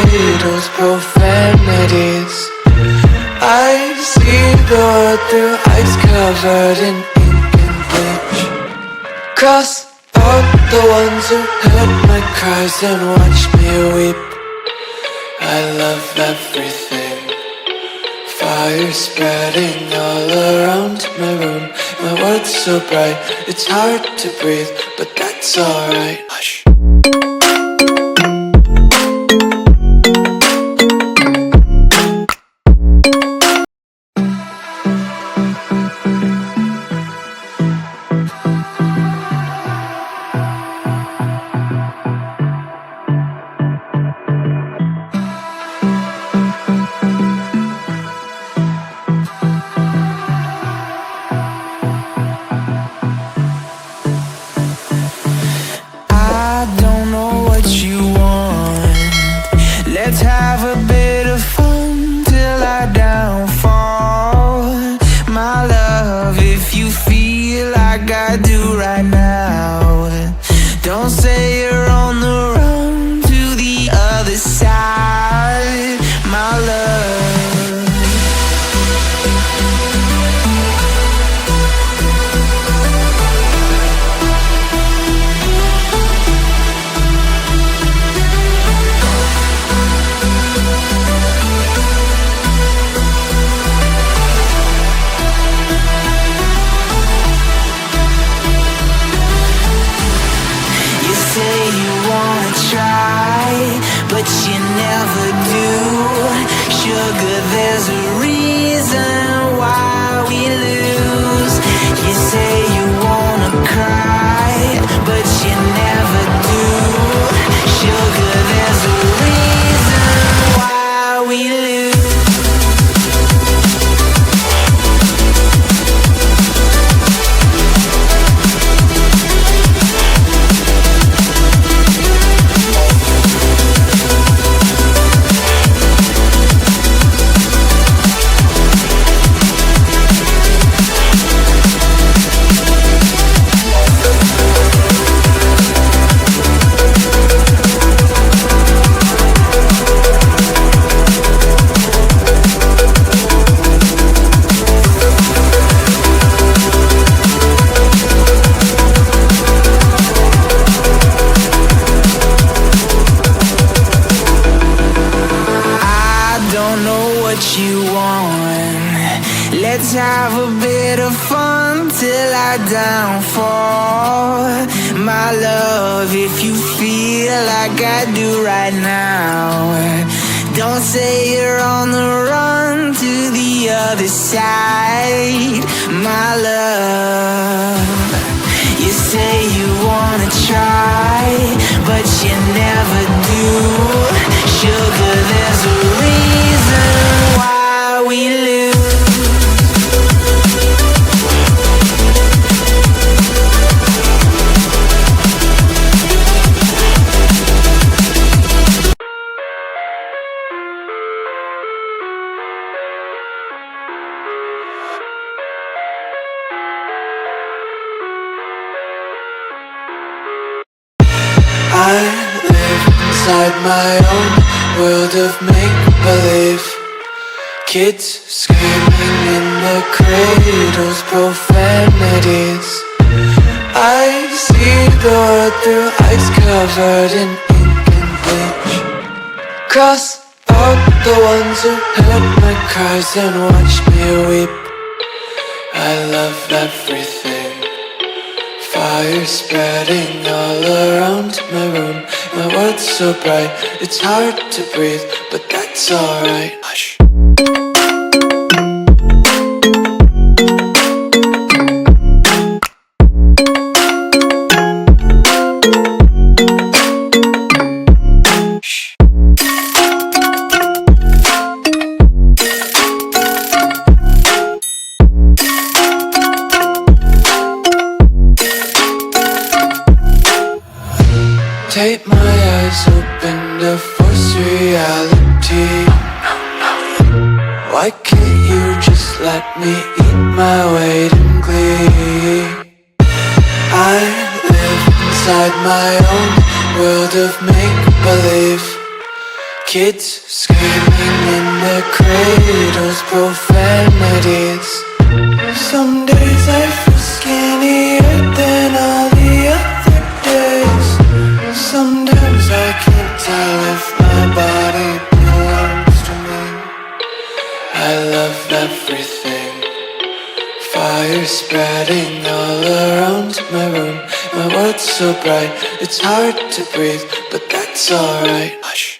cradles, profanities. I see the world through ice covered in ink and bleach. Cross out the ones who heard my cries and watched me weep. I love everything. Fire spreading all around my room. My world's so bright, it's hard to breathe, but that's alright. Hush. Let's have a bit of fun till I downfall. My love, if you feel like I do right now, don't say you're on the run to the other side, my love. But you never do. Sugar, there's a reason why we lose. You say you wanna cry, but you never do. Sugar, there's a reason why we lose. You want. Let's have a bit of fun till I downfall. My love, if you feel like I do right now, don't say you're on the run to the other side, my love. You say you wanna try, but you never do. Sugar, there's a reason why we lose. I live inside my own world of make-believe. Kids screaming in the cradles, profanities. I see the world through ice covered in ink and bleach. Cross out the ones who heard my cries and watched me weep. I love everything. Fire spreading all around my room. My world's so bright, it's hard to breathe, but that's alright. Hush. Take my eyes open to force reality. Why can't you just let me eat my weight in glee? I live inside my own world of make-believe. Kids screaming in their cradles, profanities. Some days I feel skinnier than all the other days. Sometimes I can't tell if my body belongs to me. I love everything. Fire spreading all around my room. My world's so bright, it's hard to breathe, but that's alright. Hush.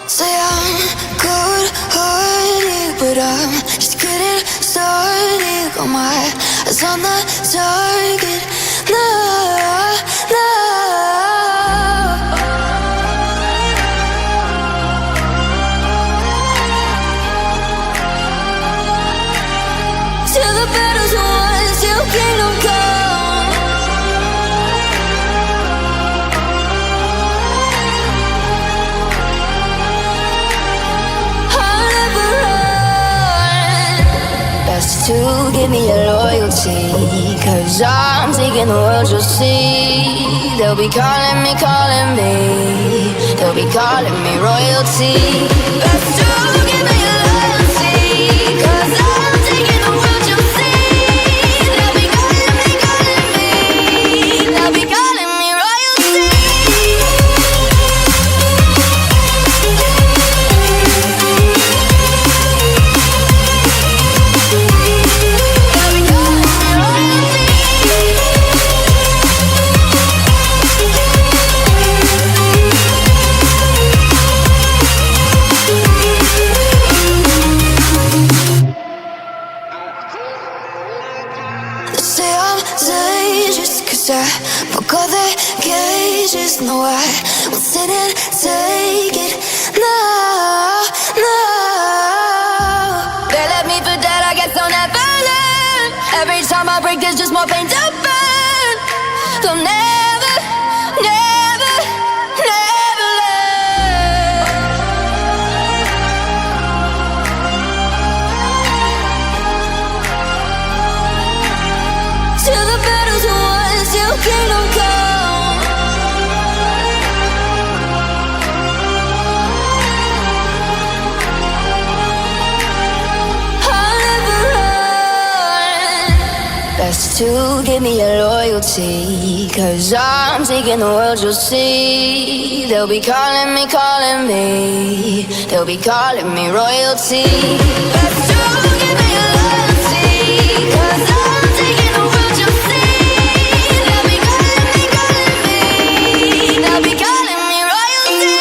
Say I'm good-hearted, but I'm just getting started. Got my eyes on the target. No, no. Till the battle's won, till kingdom come. To give me your loyalty, 'cause I'm taking the world, you'll see. They'll be calling me, they'll be calling me royalty. Best to give me your loyalty, 'cause I'm taking the world, you'll see. conversations, 'cause I forgot the cages. No, I will sit and take it. No, no. They left me for dead, I guess I'll never learn. Every time I break, there's just more pain to burn. They'll never, never, never learn. Till the battle's won, till kingdom come. I'll never run. Best to give me your loyalty, 'cause I'm taking the world, you'll see. They'll be calling me, they'll be calling me royalty. Best to give me your loyalty, 'cause I'm taking the world, you'll see. They'll be calling me, they'll be calling me royalty.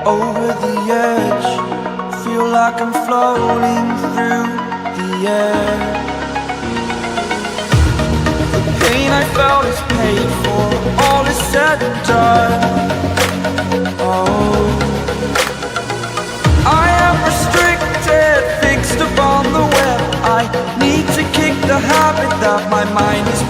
Over the edge, feel like I'm floating through the air. The pain I felt is paid for, all is said and done. Oh, I am restricted, fixed upon the web. I need to kick the habit that my mind is